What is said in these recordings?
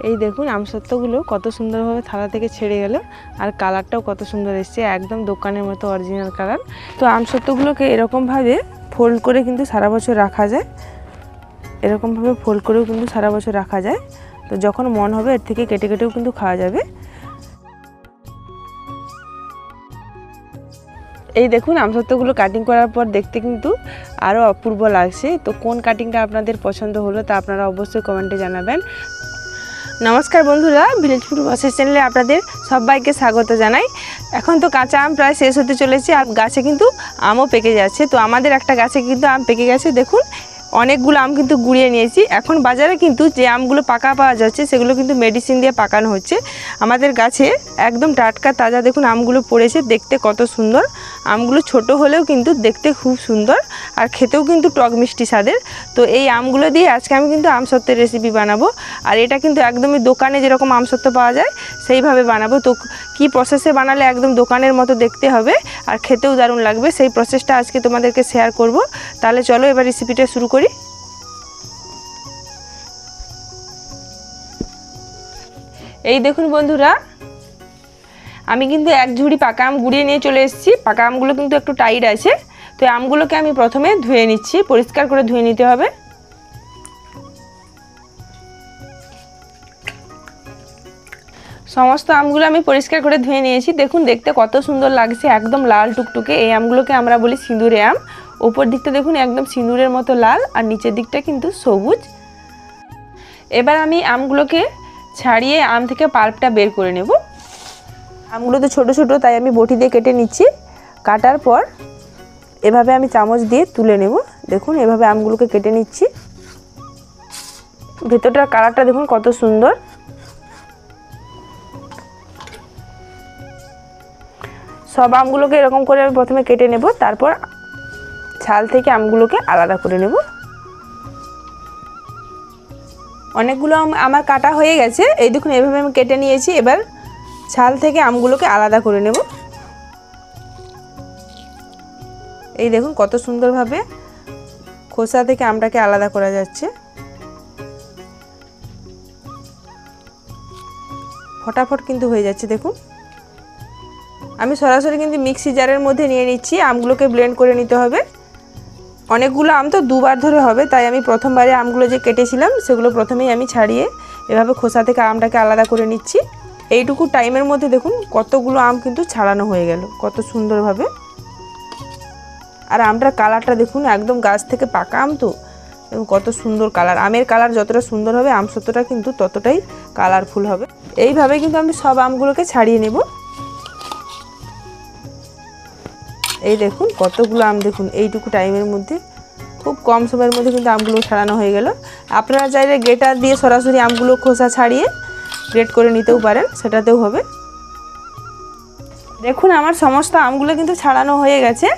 এই দেখুন আমসত্ত্বগুলো কত সুন্দরভাবে থালা থেকে ছেড়ে গেল, আর কালারটাও কত সুন্দর এসছে, একদম দোকানের মতো অরিজিনাল কালার। তো আমসত্ত্বগুলোকে এরকমভাবে ফোল্ড করে কিন্তু সারা বছর রাখা যায়, এরকমভাবে ফোল্ড করেও কিন্তু সারা বছর রাখা যায়। তো যখন মন হবে এর থেকে কেটে কেটেও কিন্তু খাওয়া যাবে। এই দেখুন আমসত্ত্বগুলো কাটিং করার পর দেখতে কিন্তু আরও অপূর্ব লাগছে। তো কোন কাটিংটা আপনাদের পছন্দ হলো তা আপনারা অবশ্যই কমেন্টে জানাবেন। নমস্কার বন্ধুরা, ভিলেজ ফুড বসের চ্যানেলে আপনাদের সবাইকে স্বাগত জানাই। এখন তো কাঁচা আম প্রায় শেষ হতে চলেছে, আর গাছে কিন্তু আমও পেকে যাচ্ছে। তো আমাদের একটা গাছে কিন্তু আম পেকে গেছে, দেখুন অনেকগুলো আম কিন্তু গুঁড়িয়ে নিয়েছি। এখন বাজারে কিন্তু যে আমগুলো পাকা পাওয়া যাচ্ছে সেগুলো কিন্তু মেডিসিন দিয়ে পাকানো হচ্ছে। আমাদের গাছে একদম টাটকা তাজা দেখুন আমগুলো পড়েছে, দেখতে কত সুন্দর। আমগুলো ছোট হলেও কিন্তু দেখতে খুব সুন্দর, আর খেতেও কিন্তু টক মিষ্টি স্বাদের। তো এই আমগুলো দিয়ে আজকে আমি কিন্তু আমসত্ত্বের রেসিপি বানাবো, আর এটা কিন্তু একদমই দোকানে যেরকম আমসত্ত্ব পাওয়া যায় সেইভাবে বানাবো। তো কী প্রসেসে বানালে একদম দোকানের মতো দেখতে হবে আর খেতেও দারুণ লাগবে, সেই প্রসেসটা আজকে তোমাদেরকে শেয়ার করব। তাহলে চলো এবার রেসিপিটা শুরু করি। এই দেখুন বন্ধুরা, আমি কিন্তু এক ঝুড়ি পাকা আম গুঁড়িয়ে নিয়ে চলে এসেছি। পাকা আমগুলো কিন্তু একটু টাইট আছে, তো আমগুলোকে আমি প্রথমে ধুয়ে নিচ্ছি, পরিষ্কার করে ধুয়ে নিতে হবে। সমস্ত আমগুলো আমি পরিষ্কার করে ধুয়ে নিয়েছি। দেখুন দেখতে কত সুন্দর লাগছে, একদম লাল টুকটুকে। এই আমগুলোকে আমরা বলি সিঁদুরে আম। উপর দিকটা দেখুন একদম সিঁদুরের মতো লাল, আর নিচের দিকটা কিন্তু সবুজ। এবার আমি আমগুলোকে ছাড়িয়ে আম থেকে পাল্পটা বের করে নেব। আমগুলো তো ছোটো ছোটো, তাই আমি বটি দিয়ে কেটে নিচ্ছি। কাটার পর এভাবে আমি চামচ দিয়ে তুলে নেব। দেখুন এভাবে আমগুলোকে কেটে নিচ্ছি। ভেতরটার কালারটা দেখুন কত সুন্দর। সব আমগুলোকে এরকম করে আমি প্রথমে কেটে নেব, তারপর ছাল থেকে আমগুলোকে আলাদা করে নেব। অনেকগুলো আমার কাটা হয়ে গেছে, এই দেখুন এভাবে আমি কেটে নিয়েছি। এবার ছাল থেকে আমগুলোকে আলাদা করে নেব। এই দেখুন কত সুন্দরভাবে খোসা থেকে আমটাকে আলাদা করা যাচ্ছে। ফটাফট কিন্তু হয়ে যাচ্ছে। দেখুন আমি সরাসরি কিন্তু মিক্সি জারের মধ্যে নিয়ে নিচ্ছি, আমগুলোকে ব্লেন্ড করে নিতে হবে। অনেকগুলো আম তো দুবার ধরে হবে, তাই আমি প্রথমবারে আমগুলো যে কেটেছিলাম সেগুলো প্রথমেই আমি ছাড়িয়ে এভাবে খোসা থেকে আমটাকে আলাদা করে নিচ্ছি। এইটুকু টাইমের মধ্যে দেখুন কতগুলো আম কিন্তু ছাড়ানো হয়ে গেল কত সুন্দরভাবে। আর আমটার কালারটা দেখুন, একদম গাছ থেকে পাকা আম তো, এবং কত সুন্দর কালার। আমের কালার যতটা সুন্দর হবে আমসত্ত্বটা কিন্তু ততটাই কালারফুল হবে। এইভাবে কিন্তু আমি সব আমগুলোকে ছাড়িয়ে নেব। এই দেখুন কতগুলো আম, দেখুন এইটুকু টাইমের মধ্যে, খুব কম সময়ের মধ্যে কিন্তু আমগুলো ছাড়ানো হয়ে গেল। আপনারা চাইলে গ্রেটার দিয়ে সরাসরি আমগুলো খোসা ছাড়িয়ে গ্রেট করে নিতেও পারেন, সেটাতেও হবে। দেখুন আমার সমস্ত আমগুলো কিন্তু ছাড়ানো হয়ে গেছে,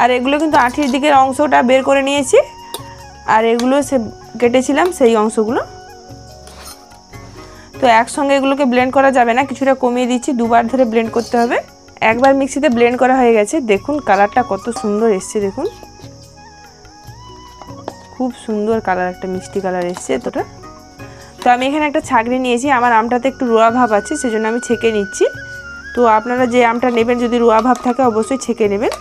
আর এগুলো কিন্তু আঁঠির দিকের অংশটা বের করে নিয়েছি, আর এগুলো সে কেটেছিলাম সেই অংশগুলো। তো একসঙ্গে এগুলোকে ব্লেন্ড করা যাবে না, কিছুটা কমিয়ে দিচ্ছি, দুবার ধরে ব্লেন্ড করতে হবে। একবার মিক্সিতে ব্লেন্ড করা হয়ে গেছে। দেখুন কালারটা কত সুন্দর এসছে, দেখুন খুব সুন্দর কালার, একটা মিষ্টি কালার এসছে এতটা। তো আমি এখানে একটা ছাঁকনি নিয়েছি, আমার আমটাতে একটু রোয়া ভাব আছে সেজন্য আমি ছেঁকে নিচ্ছি। তো আপনারা যে আমটা নেবেন যদি রোয়া ভাব থাকে অবশ্যই ছেঁকে নেবেন।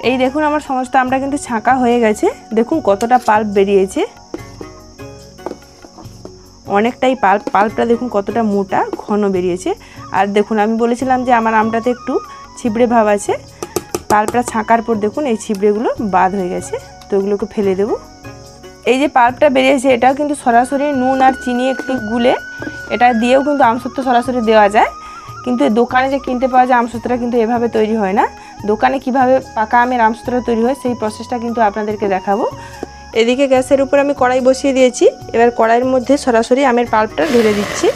এই দেখুন আমার সমস্ত আমটা কিন্তু ছাঁকা হয়ে গেছে, দেখুন কতটা পাল্প বেরিয়েছে, অনেকটাই পাল্পটা দেখুন কতটা মোটা ঘন বেরিয়েছে। আর দেখুন আমি বলেছিলাম যে আমার আমটাতে একটু ছিবড়ে ভাব আছে, পাল্পটা ছাঁকার পর দেখুন এই ছিবড়েগুলো বাদ হয়ে গেছে, তো ওগুলোকে ফেলে দেব। এই যে পাল্পটা বেরিয়েছে এটাও কিন্তু সরাসরি নুন আর চিনি একটু গুলে এটা দিয়েও কিন্তু আমসত্ত্ব সরাসরি দেওয়া যায়, কিন্তু দোকানে যে কিনতে পাওয়া যায় আমসত্ত্বটা কিন্তু এভাবে তৈরি হয় না। দোকানে কিভাবে পাকা আমের আমসত্ত্বটা তৈরি হয় সেই প্রসেসটা কিন্তু আপনাদেরকে দেখাবো। এদিকে গ্যাসের উপর আমি কড়াই বসিয়ে দিয়েছি, এবার কড়াইয়ের মধ্যে সরাসরি আমের পাল্পটা ঢেলে দিচ্ছি।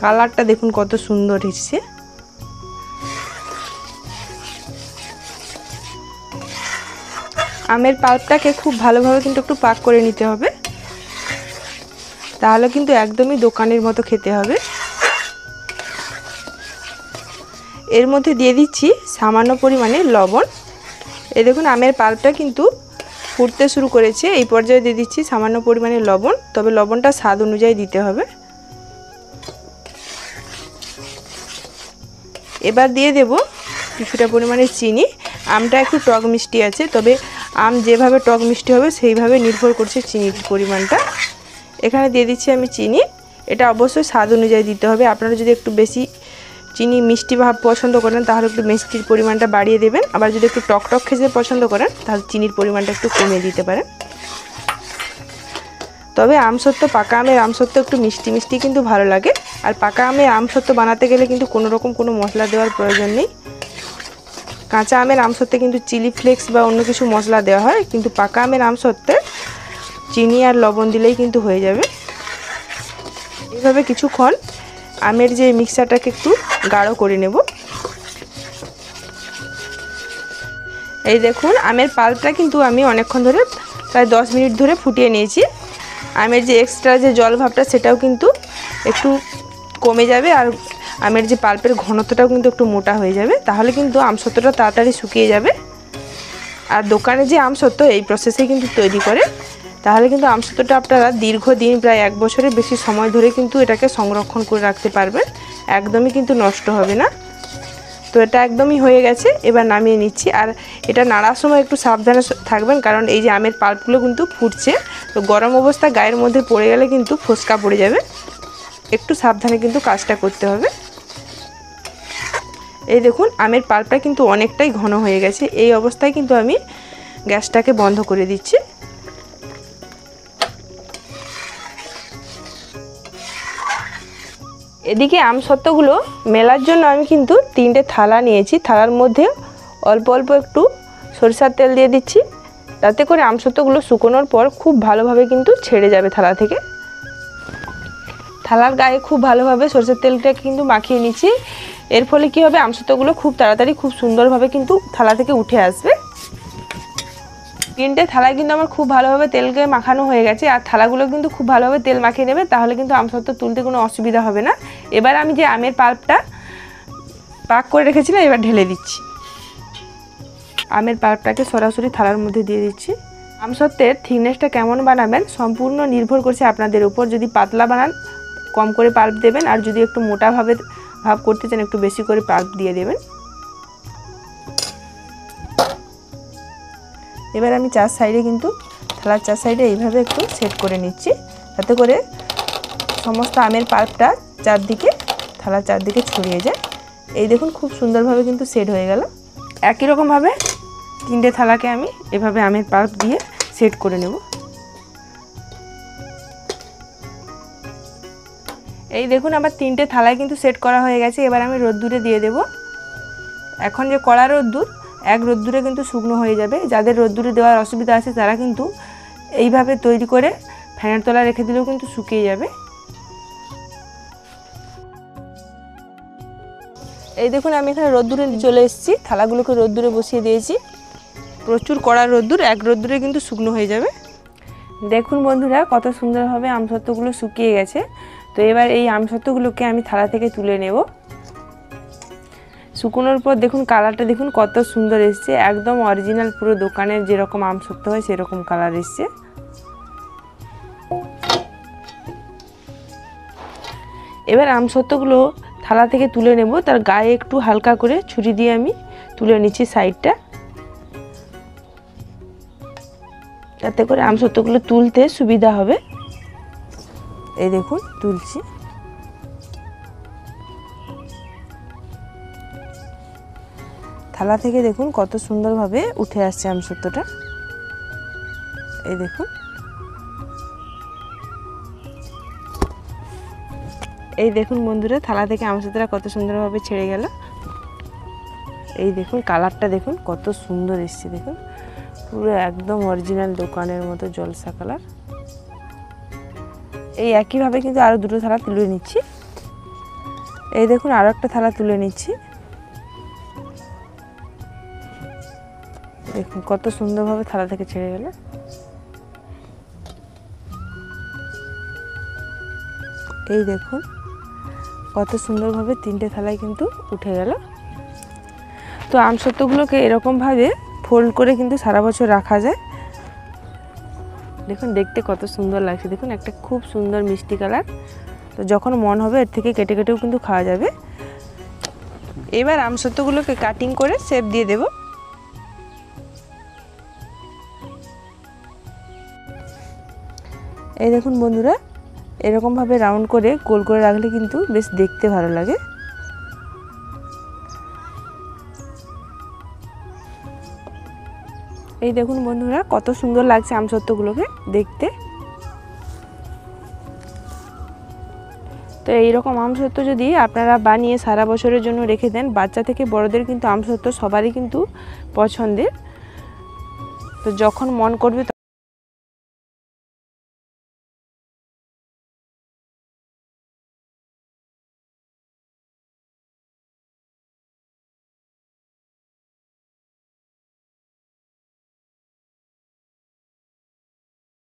কালারটা দেখুন কত সুন্দর এসেছে। আমের পাল্পটাকে খুব ভালোভাবে কিন্তু একটু পাক করে নিতে হবে, তাহলে কিন্তু একদমই দোকানের মতো খেতে হবে। এর মধ্যে দিয়ে দিচ্ছি সামান্য পরিমাণে লবণ। এই দেখুন আমের পাল্পটা কিন্তু ফুটতে শুরু করেছে। এই পর্যায়ে দিয়ে দিচ্ছি সামান্য পরিমাণে লবণ, তবে লবণটা স্বাদ অনুযায়ী দিতে হবে। এবার দিয়ে দেব কিছুটা পরিমাণে চিনি। আমটা একটু টক মিষ্টি আছে, তবে আম যেভাবে টক মিষ্টি হবে সেইভাবে নির্ভর করছে চিনির পরিমাণটা। এখানে দিয়ে দিচ্ছি আমি চিনি। এটা অবশ্যই স্বাদ অনুযায়ী দিতে হবে। আপনারা যদি একটু বেশি চিনি মিষ্টি ভাব পছন্দ করেন তাহলে একটু মিষ্টির পরিমাণটা বাড়িয়ে দেবেন, আবার যদি একটু টক টক খেতে পছন্দ করেন তাহলে চিনির পরিমাণটা একটু কমিয়ে দিতে পারেন। তবে আমসত্ত্ব, পাকা আমের আমসত্ত্ব একটু মিষ্টি মিষ্টি কিন্তু ভালো লাগে। আর পাকা আমের আমসত্ত্ব বানাতে গেলে কিন্তু কোনো রকম কোনো মশলা দেওয়ার প্রয়োজন নেই। কাঁচা আমের আমসত্ত্বে কিন্তু চিলি ফ্লেক্স বা অন্য কিছু মশলা দেওয়া হয়, কিন্তু পাকা আমের আমসত্ত্বে চিনি আর লবণ দিলেই কিন্তু হয়ে যাবে। এইভাবে কিছুক্ষণ আমের যে মিক্সারটাকে একটু গাঢ় করে নেব। এই দেখুন আমের পাল্পটা কিন্তু আমি অনেকক্ষণ ধরে প্রায় 10 মিনিট ধরে ফুটিয়ে নিয়েছি। আমের যে এক্সট্রা যে জল ভাবটা সেটাও কিন্তু একটু কমে যাবে, আর আমের যে পাল্পের ঘনত্বটাও কিন্তু একটু মোটা হয়ে যাবে। তাহলে কিন্তু আমসত্ত্বটা তাড়াতাড়ি শুকিয়ে যাবে। আর দোকানে যে আমসত্ত্ব এই প্রসেসে কিন্তু তৈরি করে, তাহলে কিন্তু আমসত্ত্বটা আপনারা দীর্ঘদিন প্রায় 1 বছরের বেশি সময় ধরে কিন্তু এটাকে সংরক্ষণ করে রাখতে পারবেন, একদমই কিন্তু নষ্ট হবে না। তো এটা একদমই হয়ে গেছে, এবার নামিয়ে নিচ্ছি। আর এটা নাড়ার সময় একটু সাবধানে থাকবেন, কারণ এই যে আমের পাল্পগুলো কিন্তু ফুটছে, তো গরম অবস্থা গায়ের মধ্যে পড়ে গেলে কিন্তু ফোসকা পড়ে যাবে। একটু সাবধানে কিন্তু কাজটা করতে হবে। এই দেখুন আমের পাল্পটা কিন্তু অনেকটাই ঘন হয়ে গেছে। এই অবস্থায় কিন্তু আমি গ্যাসটাকে বন্ধ করে দিচ্ছি। এদিকে আমসত্ত্বগুলো মেলার জন্য আমি কিন্তু 3টে থালা নিয়েছি। থালার মধ্যে অল্প অল্প একটু সরিষার তেল দিয়ে দিচ্ছি, তাতে করে আমসত্ত্বগুলো শুকোনোর পর খুব ভালোভাবে কিন্তু ছেড়ে যাবে থালা থেকে। থালার গায়ে খুব ভালোভাবে সরিষার তেলটা কিন্তু মাখিয়ে নিচ্ছি। এর ফলে কী হবে, আমসত্ত্বগুলো খুব তাড়াতাড়ি খুব সুন্দরভাবে কিন্তু থালা থেকে উঠে আসবে। 3টে থালায় কিন্তু আমার খুব ভালোভাবে তেলকে মাখানো হয়ে গেছে। আর থালাগুলো কিন্তু খুব ভালোভাবে তেল মাখিয়ে নেবে, তাহলে কিন্তু আমসত্ত্ব তুলতে কোনো অসুবিধা হবে না। এবার আমি যে আমের পাল্পটা পাক করে রেখেছিলাম এবার ঢেলে দিচ্ছি। আমের পাল্পটাকে সরাসরি থালার মধ্যে দিয়ে দিচ্ছি। আমসত্ত্বের থিকনেসটা কেমন বানাবেন সম্পূর্ণ নির্ভর করছে আপনাদের উপর। যদি পাতলা বানান কম করে পাল্প দেবেন, আর যদি একটু মোটাভাবে ভাব করতে চান একটু বেশি করে পাল্প দিয়ে দেবেন। এবার আমি 4 সাইডে কিন্তু থালার 4 সাইডে এইভাবে একটু সেট করে নিচ্ছি, যাতে করে সমস্ত আমের পাল্পটা চারদিকে থালার চারদিকে ছড়িয়ে যায়। এই দেখুন খুব সুন্দরভাবে কিন্তু সেট হয়ে গেল। একই রকমভাবে 3টে থালাকে আমি এভাবে আমের পাল্প দিয়ে সেট করে নেব। এই দেখুন আমার 3টে থালায় কিন্তু সেট করা হয়ে গেছে। এবার আমি রোদ্দুরে দিয়ে দেব। এখন যে কড়া রোদ্দুর, এক রোদ্দুরে কিন্তু শুকনো হয়ে যাবে। যাদের রোদ্দুরে দেওয়ার অসুবিধা আছে তারা কিন্তু এইভাবে তৈরি করে ফ্যানের তলায় রেখে দিলেও কিন্তু শুকিয়ে যাবে। এই দেখুন আমি এখানে রোদ্দুরে চলে এসেছি, থালাগুলোকে রোদ্দুরে বসিয়ে দিয়েছি। প্রচুর কড়া রোদ্দুর, এক রোদ্দুরে কিন্তু শুকনো হয়ে যাবে। দেখুন বন্ধুরা কত সুন্দরভাবে আমসত্ত্বগুলো শুকিয়ে গেছে। তো এবার এই আমসত্ত্বগুলোকে আমি থালা থেকে তুলে নেব। শুকনোর পর দেখুন কালারটা দেখুন কত সুন্দর এসছে, একদম অরিজিনাল পুরো দোকানের যেরকম আমসত্ত্ব হয় সেরকম কালার এসছে। এবার আমসত্ত্বগুলো থালা থেকে তুলে নেব, তার গায়ে একটু হালকা করে ছুরি দিয়ে আমি তুলে নিচ্ছি সাইডটা, যাতে করে আমসত্ত্বগুলো তুলতে সুবিধা হবে। এই দেখুন তুলছি। থালা থেকে দেখুন কত সুন্দরভাবে উঠে আসছে আমসত্ত্বটা। এই দেখুন, এই দেখুন বন্ধুরা থালা থেকে আমসত্ত্বটা কত সুন্দরভাবে ছেড়ে গেল। এই দেখুন কালারটা দেখুন কত সুন্দর এসছে, দেখুন পুরো একদম অরিজিনাল দোকানের মতো জলসা কালার। এই একইভাবে কিন্তু আরও 2টো থালা তুলে নিচ্ছি। এই দেখুন আরও একটা থালা তুলে নিচ্ছি। দেখুন কত সুন্দরভাবে থালা থেকে ছেড়ে গেল। এই দেখুন কত সুন্দরভাবে 3টে থালায় কিন্তু উঠে গেল। তো আমসত্ত্বগুলোকে এরকমভাবে ফোল্ড করে কিন্তু সারা বছর রাখা যায়। দেখুন দেখতে কত সুন্দর লাগছে, দেখুন একটা খুব সুন্দর মিষ্টি কালার। তো যখন মন হবে এর থেকে কেটে কেটেও কিন্তু খাওয়া যাবে। এবার আমসত্ত্বগুলোকে কাটিং করে শেপ দিয়ে দেব। এই দেখুন বন্ধুরা, এরকমভাবে রাউন্ড করে গোল করে রাখলে কিন্তু বেশ দেখতে ভালো লাগে। এই দেখুন বন্ধুরা কত সুন্দর লাগছে আমসত্ত্বগুলোকে দেখতে। তো এইরকম আমসত্ত্ব যদি আপনারা বানিয়ে সারা বছরের জন্য রেখে দেন, বাচ্চা থেকে বড়দের কিন্তু আমসত্ত্ব সবারই কিন্তু পছন্দের। তো যখন মন করবে